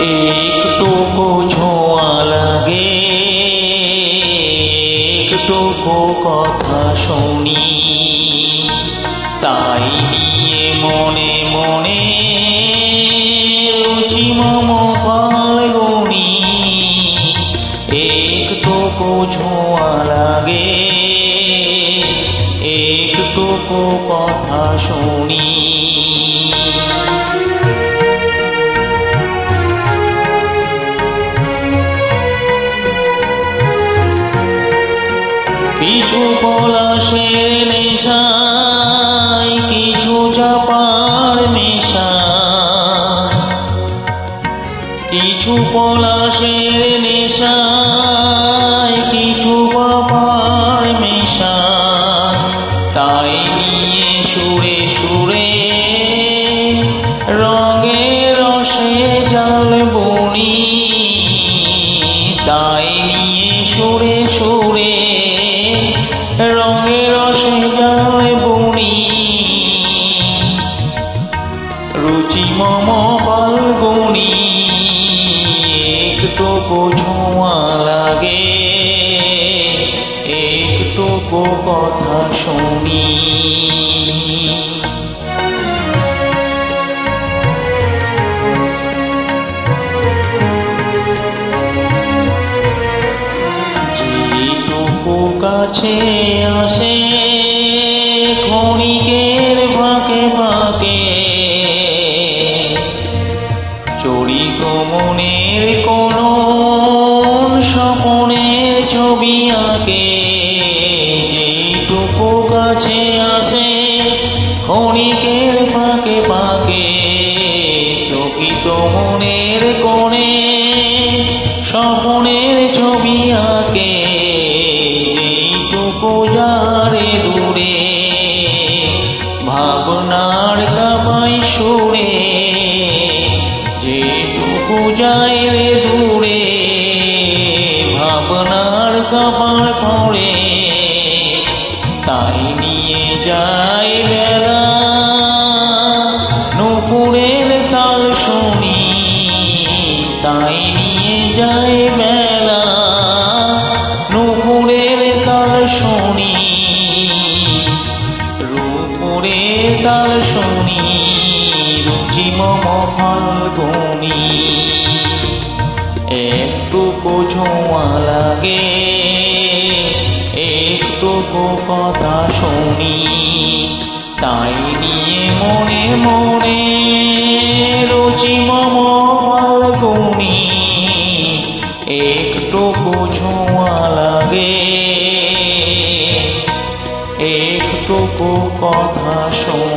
একটুকু ছোঁয়া লাগে, একটুকু কথা শুনি, তাই নিয়ে মনে মনে রুচি মম ফাল্গুনি। একটুকু ছোঁয়া লাগে, একটুকু কথা শুনি। কিছু পলাশের নেশায়, কিছু চাপার মেশা, কিছু পলাশের নেশায়, কিছু চাপার মেশা, তাই নিয়ে সুরে সুরে রঙের রসে জাল বুনি। তাই নিয়ে সুরে সুরে রঙের রসে জাল বুনি। রুচি মম ফাল্গুনি, একটুকু ছোঁয়া লাগে, একটুকু কথা শুনি। যেটুকু কাছে আসে ক্ষণিকের ফাঁকে ফাঁকে, চড়ি গমনের কোন স্বপনের ছবি আঁকে। যেটুকু কাছে আসে ক্ষণিকের ফাঁকে ফাঁকে, চকিত মনের কোণে স্বপনের ছবি আঁকে। যেটুকু যারে দূরে ভাবনার কাবাই সুরে, যেটুকু যায় রে দূরে ভাবনার কাবার পড়ে, তাই নিয়ে যায় বেলা নূপুরের তাল শুনি। তাই নিয়ে যায় বেলা নূপুরের তাল শুনি, রূপুরের তাল শুনি। রুচি মম ফাল্গুনি, একটুকু ছোঁয়া লাগে, একটুকু কথা শুনি। তাই নিয়ে মনে মনে রুচি মম ফাল্গুনি, একটুকু ছোঁয়া লাগে, একটুকু কথা শুনি।